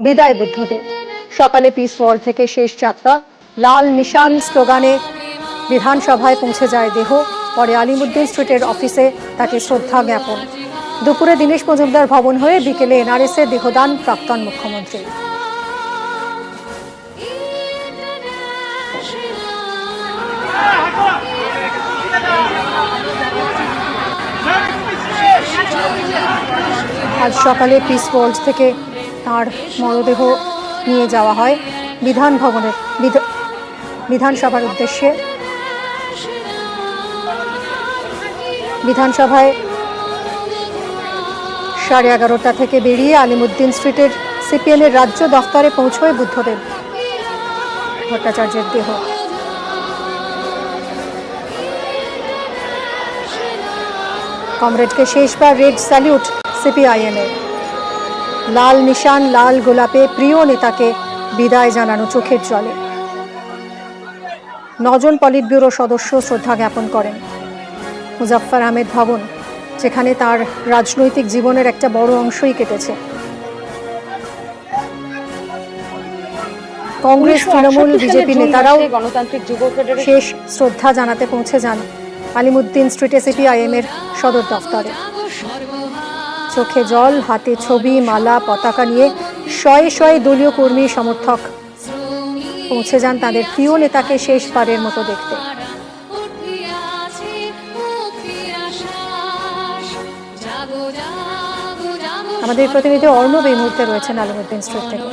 বিদায় বুদ্ধদেব। সকালে piece world থেকে শেষ যাত্রা। লাল নিশান স্লোগানে বিধানসভায় পৌঁছে যায় দেহ। পরে আলিমুদ্দিন স্ট্রিটের অফিসে তাকে শ্রদ্ধা জ্ঞাপন। দুপুরে দীনেশ মজুমদার ভবন হয়ে বিকেলে এনআরএস এ দেহদান প্রাক্তন মুখ্যমন্ত্রী। আজ সকালে পিস ওয়ার্ল্ড থেকে তার মরদেহ নিয়ে যাওয়া হয় বিধানসভার উদ্দেশ্যে। বিধানসভায় 11:30টা থেকে বেরিয়ে আলিমুদ্দিন স্ট্রিটের সিপিএমের রাজ্য দফতরে পৌঁছয় বুদ্ধদেব ভট্টাচার্যের দেহ। কমরেডকে শেষবার রেড স্যালিউট সিপিআইএমের। লাল নিশান লাল গোলাপে প্রিয় নেতাকে বিদায় জানানো চোখের জলে। 9 জন পলিট ব্যুরো সদস্য শ্রদ্ধা জ্ঞাপন করেন মুজাফফর আহমেদ ভবন, যেখানে তার রাজনৈতিক জীবনের একটা বড় অংশই কেটেছে। কংগ্রেস, তৃণমূল, বিজেপি নেতারাও গণতান্ত্রিক যুব ফেডারেশন শেষ শ্রদ্ধা জানাতে পৌঁছে যান আলিমুদ্দিন স্ট্রিটে সিপিআইএমের সদর দফতরে। চোখে জল, হাতে ছবি, মালা, পতাকা নিয়ে শয়ে শয়ে দলীয় কর্মী সমর্থক পৌঁছে যান তাদের প্রিয় নেতাকে শেষবারের মতো দেখতে। আমাদের প্রতিনিধি অর্ণব এই মুহূর্তে রয়েছেন আলিমুদ্দিন স্ট্রিট থেকে।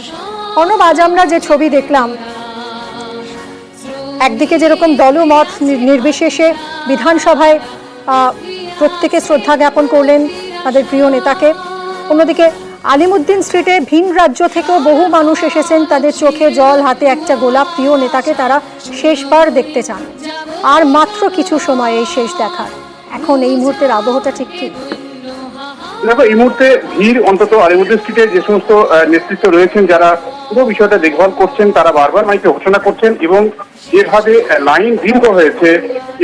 অর্ণব, আজ আমরা যে ছবি দেখলাম, একদিকে যেরকম দলমত নির্বিশেষে বিধানসভায় প্রত্যেকে শ্রদ্ধা জ্ঞাপন করলেন তাদের প্রিয় নেতাকে, অন্যদিকে আলিমুদ্দিন স্ট্রিটে ভিন রাজ্য থেকেও বহু মানুষ এসেছেন, তাদের চোখে জল, হাতে একটা গোলাপ, প্রিয় নেতাকে তারা শেষবার দেখতে চান। আর মাত্র কিছু সময় এই শেষ দেখার। এখন এই মুহূর্তের আবহাওয়াটা ঠিক কি? দেখো, এই মুহূর্তে ভিড় অন্তত আলিমুদ্দিন স্ট্রিটে যে সমস্ত নেতৃত্ব রয়েছেন যারা পুরো বিষয়টা দেখভাল করছেন, তারা বারবার মাইকে ঘোষণা করছেন এবং যেভাবে লাইন দীর্ঘ হয়েছে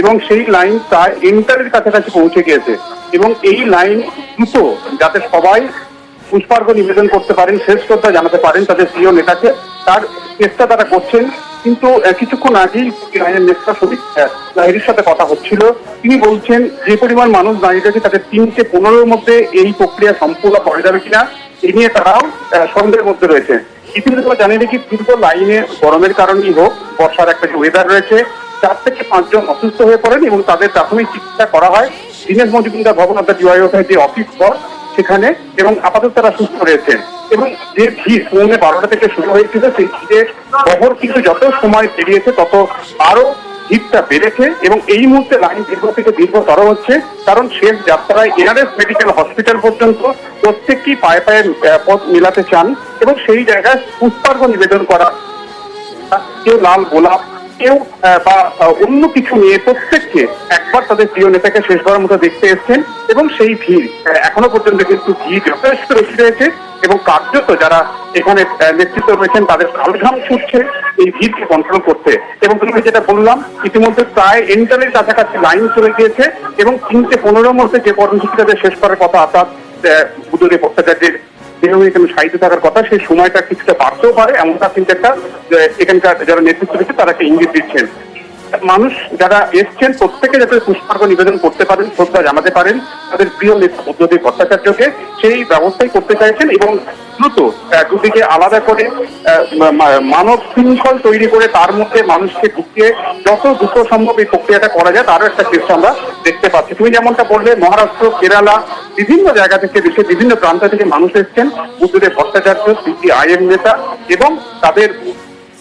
এবং সেই লাইন প্রায় এন্টারের কাছাকাছি পৌঁছে গিয়েছে এবং এই লাইন দ্রুত যাতে সবাই পুষ্পার্ঘ্য নিবেদন করতে পারেন, শেষ শ্রদ্ধা জানাতে পারেন তাদের প্রিয় নেতাকে, তার চেষ্টা তারা করছেন। কিন্তু কিছুক্ষণ আগেই নেতা শফিক লাহিড়ীর সাথে কথা হচ্ছিল। তিনি বলছেন যে পরিমাণ মানুষ দাঁড়িয়ে রয়েছে তাদের 3:15-র মধ্যে এই প্রক্রিয়া সম্পূর্ণ করা যাবে কিনা এই নিয়ে তারাও সন্দেহের মধ্যে রয়েছে। ইতিমধ্যে আমরা জানি নাকি দীর্ঘ লাইনে গরমের কারণেই হোক, বর্ষার একটা যে ওয়েদার রয়েছে, 4 থেকে 5 জন অসুস্থ হয়ে পড়েন এবং তাদের প্রাথমিক চিকিৎসা করা হয় দীনেশ মজুমদার ভবন অর্থাৎ ডিওয়াইএফআই যে অফিস ঘর সেখানে, এবং আপাতত তারা সুস্থ রয়েছেন। এবং যে ভিড় পৌনে 12টা থেকে শুরু হয়েছিল, সেই ভিড়ের খবর কিন্তু যত সময় পেরিয়েছে তত আরো ভিড়টা বেড়েছে এবং এই মুহূর্তে লাইন দীর্ঘ থেকে দীর্ঘতর হচ্ছে, কারণ শেষ যাত্রায় এনআরএস মেডিকেল হসপিটাল পর্যন্ত প্রত্যেককেই পায়ে পায়ে পথ মিলাতে চান এবং সেই জায়গায় পুষ্পার্ঘ্য নিবেদন করা, কেউ লাল গোলাপ, কেউ বা অন্য কিছু নিয়ে প্রত্যেককে একবার তাদের প্রিয় নেতাকে শেষবারের মতো দেখতে এসছেন এবং সেই ভিড় এখনো পর্যন্ত কিন্তু ভিড় যথেষ্ট বেশি রয়েছে এবং কার্যত যারা এখানে নেতৃত্ব রয়েছেন তাদের কালঘাম ছুটছে এই ভিড়কে কন্ট্রোল করতে। এবং তুমি যেটা বললাম, ইতিমধ্যে প্রায় এন্টারের কাছাকাছি লাইন চলে গিয়েছে এবং 3:15-র মধ্যে যে কর্মসূচি তাদের শেষ করার কথা, অর্থাৎ বুদ্ধদেব ভট্টাচার্যের এখানে সাহিত্য থাকার কথা, সেই সময়টা কিছুটা বাড়তেও পারে এমনটা কিন্তু একটা এখানকার যারা নেতৃত্ব রয়েছে তারা একটা ইঙ্গিত দিচ্ছেন। মানুষ যারা এসছেন প্রত্যেকে যাতে পুষ্পার্ঘ্য নিবেদন করতে পারেন, শ্রদ্ধা জানাতে পারেন তাদের প্রিয় নেতা বুদ্ধদেব ভট্টাচার্যকে, সেই ব্যবস্থাই করতে চাইছেন এবং দ্রুত দুদিকে আলাদা করে মানব শৃঙ্খল তৈরি করে তার মধ্যে মানুষকে ঢুকিয়ে যত দ্রুত সম্ভব এই প্রক্রিয়াটা করা যায় তারও একটা চেষ্টা আমরা দেখতে পাচ্ছি। তুমি যেমনটা বললে, মহারাষ্ট্র, কেরালা, বিভিন্ন জায়গা থেকে, দেশের বিভিন্ন প্রান্ত থেকে মানুষ এসছেন বুদ্ধদেব ভট্টাচার্য সিপিআইএম নেতা এবং তাদের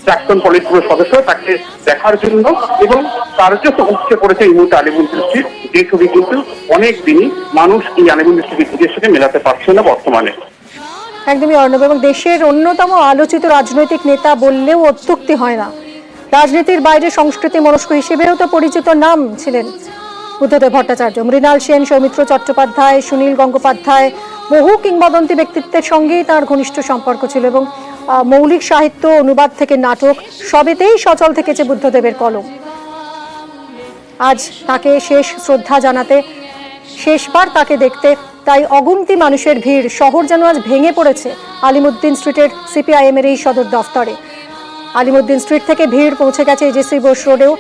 প্রাক্তন পলিট ব্যুরো সদস্য তাকে দেখার জন্য, এবং তার জন্য উঠছে পড়েছে এই মুহূর্তে আলিমুদ্দিন স্ট্রিট, যে ছবি কিন্তু অনেক দিনই মানুষ এই আলিমুদ্দিন স্ট্রিটের ভিড়ের সাথে মেলাতে পারছে না বর্তমানে। একদমই অর্ণব, এবং দেশের অন্যতম আলোচিত রাজনৈতিক নেতা বললেও অত্যুক্তি হয় না। রাজনীতির বাইরে সংস্কৃতি মনস্ক হিসেবেও তো পরিচিত নাম ছিলেন বুদ্ধদেব ভট্টাচার্য। মৃণাল সেন, সৌমিত্র চট্টোপাধ্যায়, সুনীল গঙ্গোপাধ্যায়, বহু কিংবদন্তি ব্যক্তিত্বের সঙ্গেই তার ঘনিষ্ঠ সম্পর্ক ছিল এবং মৌলিক সাহিত্য, অনুবাদ থেকে নাটক, সবেতেই সচল থেকেছে বুদ্ধদেবের কলম। আজ তাকে শেষ শ্রদ্ধা জানাতে, শেষবার তাকে দেখতে তাই অগুন্তি মানুষের ভিড়। শহর যেন আজ ভেঙে পড়েছে আলিমুদ্দিন স্ট্রিটের সিপিআইএমের এই সদর দফতরে। আলিমুদ্দিন স্ট্রিট থেকে ভিড় পৌঁছে গেছে এজেসি বোস রোডেও।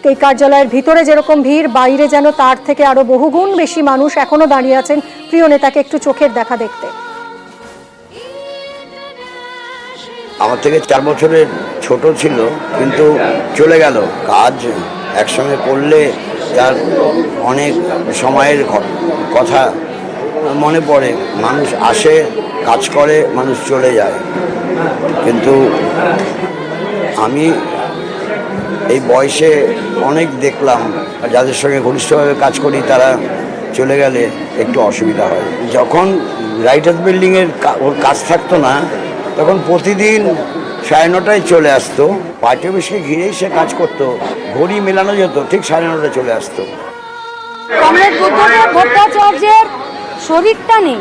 এই কার্যালয়ের ভিতরে যেরকম ভিড়, বাইরে যেন তার থেকে আরো বহুগুণ বেশি মানুষ এখনো দাঁড়িয়ে আছেন প্রিয় নেতাকে একটু চোখের দেখা দেখতে। আমার থেকে 4 বছরের ছোট ছিল, কিন্তু চলে গেল। কাজ একসঙ্গে করলে তার অনেক সময়ের কথা মনে পড়ে। মানুষ আসে, কাজ করে, মানুষ চলে যায়। কিন্তু আমি এই বয়সে অনেক দেখলাম, যাদের সঙ্গে ঘনিষ্ঠভাবে কাজ করি তারা চলে গেলে একটু অসুবিধা হয়। যখন রাইটার্স বিল্ডিংয়ের ওর কাজ থাকতো না, তখন প্রতিদিন 9:30টায় চলে আসতো। পার্টি অফিসকে ঘিরেই সে কাজ করতো। ঘড়ি মেলানো যেত, ঠিক 9:30টায় চলে আসতো। কমরেড বুদ্ধদেব ভট্টাচার্যের শরীরটা নেই।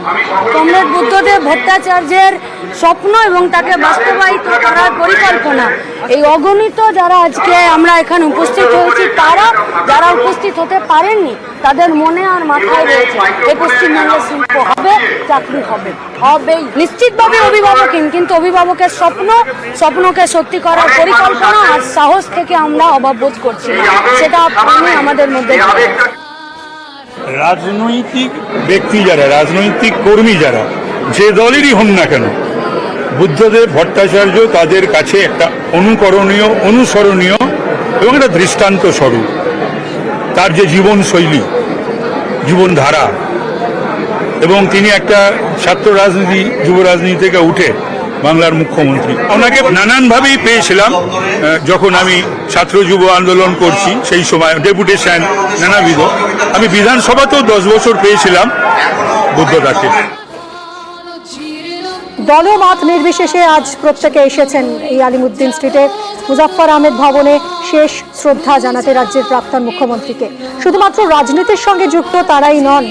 কমরেড বুদ্ধদেব ভট্টাচার্যের স্বপ্ন এবং তাকে বাস্তবায়িত করার পরিকল্পনা, এই অগণিত যারা আজকে আমরা এখানে উপস্থিত হয়েছি, তারা যারা উপস্থিত হতে পারেননি, তাদের মনে আর মাথায় রয়েছে এই পশ্চিমবঙ্গের শিল্প হবে, চাকরি হবে, হবেই। নিশ্চিতভাবে অভিভাবকহীন, কিন্তু অভিভাবকের স্বপ্নকে সত্যি করার পরিকল্পনা আর সাহস থেকে আমরা অভাব বোধ করছি না, সেটা আমাদের মধ্যে। রাজনৈতিক ব্যক্তি যারা, রাজনৈতিক কর্মী যারা, যে দলেরই হন না কেন, বুদ্ধদেব ভট্টাচার্য তাদের কাছে একটা অনুকরণীয়, অনুসরণীয় এবং একটা দৃষ্টান্ত স্বরূপ। তার যে জীবনশৈলী, জীবনধারা, এবং তিনি একটা ছাত্র রাজনীতি, যুব রাজনীতি থেকে উঠে বাংলার মুখ্যমন্ত্রী। ওনাকে নানানভাবেই পেয়েছিলাম। যখন আমি ছাত্র যুব আন্দোলন করছি সেই সময় ডেপুটেশন নানাবিধ, আমি বিধানসভাতেও 10 বছর পেয়েছিলাম বুদ্ধদাকে। দলমত নির্বিশেষে আজ প্রত্যেকে এসেছেন এই আলিমুদ্দিন স্ট্রিটে মুজাফফর আহমেদ ভবনে শেষ শ্রদ্ধা জানাতে রাজ্যের প্রাক্তন মুখ্যমন্ত্রীকে। শুধুমাত্র রাজনীতির সঙ্গে যুক্ত তারাই নন,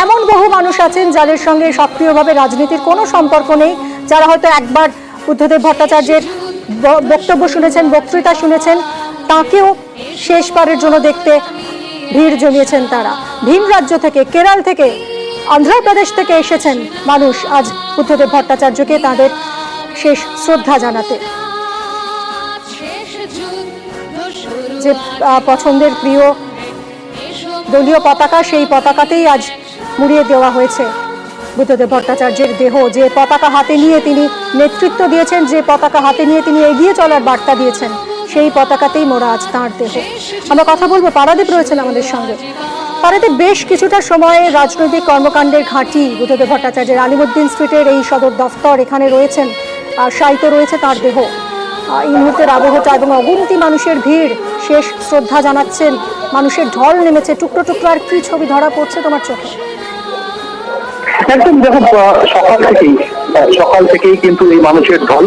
এমন বহু মানুষ আছেন যাদের সঙ্গে সক্রিয়ভাবে রাজনীতির কোনো সম্পর্ক নেই, যারা হয়তো একবার বুদ্ধদেব ভট্টাচার্যের বক্তব্য শুনেছেন, বক্তৃতা শুনেছেন, তাকেও শেষবারের জন্য দেখতে ভিড় জমিয়েছেন তারা। ভিন রাজ্য থেকে, কেরল থেকে, অন্ধ্রপ্রদেশ থেকে এসেছেন মানুষ আজ বুদ্ধদেব ভট্টাচার্যকে তাদের শেষ শ্রদ্ধা জানাতে। যে পছন্দের প্রিয় দলীয় পতাকা, সেই পতাকাতেই আজ মুড়িয়ে দেওয়া হয়েছে বুদ্ধদেব ভট্টাচার্যের দেহ। যে পতাকা হাতে নিয়ে তিনি নেতৃত্ব দিয়েছেন, যে পতাকা হাতে নিয়ে তিনি এগিয়ে চলার বার্তা দিয়েছেন, সেই পতাকাতেই মোড়া আজ তাঁর দেহ। আমরা কথা বলবো, পারাদীপ রয়েছেন আমাদের সঙ্গে। পারাদীপ, বেশ কিছুটা সময়ে রাজনৈতিক কর্মকাণ্ডের ঘাঁটি বুদ্ধদেব ভট্টাচার্যের আলিমুদ্দিন স্ট্রিটের এই সদর দফতর, এখানে রয়েছেন, শায়িত রয়েছে তার দেহ। এই মুহূর্তের আবহটা এবং অগুন্তি মানুষের ভিড়, শেষ শ্রদ্ধা জানাচ্ছেন, মানুষের ঢল নেমেছে, টুকরো টুকরো। আর কি ছবি ধরা পড়ছে তোমার চোখে? একদম দেখো, সকাল থেকেই কিন্তু এই মানুষের ঢল।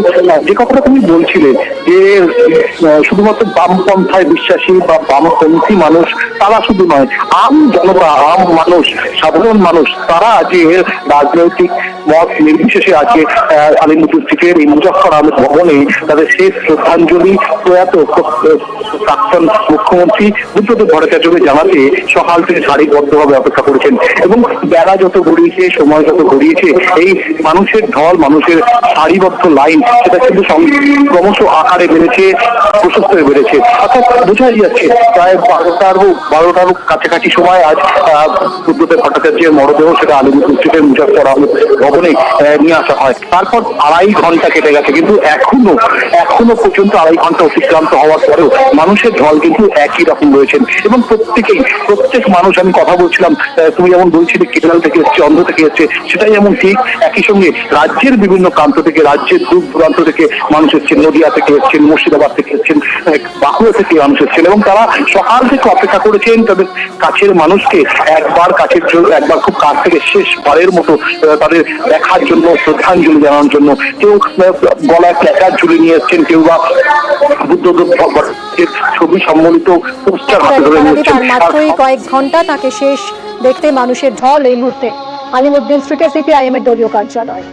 যে কথাটা তুমি বলছিলে যে শুধুমাত্র বামপন্থায় বিশ্বাসী বা বামপন্থী মানুষ তারা শুধু নয়, আম জনতা, আম মানুষ, সাধারণ মানুষ, তারা যে রাজনৈতিক মত নির্বিশেষে আছে আলিমুদ্দিন স্ট্রিটের এই মুজাফফর আহমেদ ভবনে তাদের শেষ শ্রদ্ধাঞ্জলি প্রয়াত প্রাক্তন মুখ্যমন্ত্রী বুদ্ধদেব ভট্টাচার্যকে জানাতে সকাল থেকে সারিবদ্ধভাবে অপেক্ষা করেছেন। এবং বেলা যত গড়িয়েছে, সময় যত গড়িয়েছে, এই মানুষের ঢল, মানুষের সারিবদ্ধ লাইন, সেটা কিন্তু ক্রমশ আকারে বেড়েছে, প্রশস্ত হয়ে বেড়েছে। অর্থাৎ বোঝাই যাচ্ছে প্রায় 12টার কাছাকাছি সময় আজ বুদ্ধদেব ভট্টাচার্যের মরদেহ সেটা আলিমুদ্দিন স্ট্রিটের মুজাফফর আহমেদ ভবনে নিয়ে আসা হয়। তারপর 2.5 ঘন্টা কেটে গেছে, কিন্তু এখনো পর্যন্ত 2.5 ঘন্টা অতিক্রান্ত হওয়ার পরেও মানুষের ঢল কিন্তু একই রকম রয়েছেন। এবং প্রত্যেক মানুষ, আমি কথা বলছিলাম, তুমি যেমন বলছিলে কেরল থেকে এসছে, অন্ধ্র থেকে এসছে, সেটাই যেমন ঠিক। একই সঙ্গে রাজ্যের বিভিন্ন প্রান্ত থেকে, রাজ্যের দূর দূরান্ত থেকে মানুষ এসছেন, নদিয়া থেকে এসছেন, মুর্শিদাবাদ থেকে এসছেন, বাঁকুড়া থেকে মানুষ এসছেন। এবং তারা সকাল থেকে অপেক্ষা করেছেন তাদের কাছের মানুষকে একবার খুব কাছ থেকে শেষবারের মতো তাদের দেখার জন্য, শ্রদ্ধাঞ্জলি জানানোর জন্য। কেউ গলায় প্ল্যাকার্ড ঝুলে নিয়ে এসছেন, কেউ বা বুদ্ধদেব ভট্টাচার্যের ছবি সম্বলিত পোস্টার হাতে ধরে নিয়েছেন। মাত্রই কয়েক ঘন্টা তাকে শেষ দেখতে মানুষের ঢল এই মুহূর্তে আলিমুদ্দিন স্ট্রিটে সিপিআইএম এর দলীয় কার্যালয়।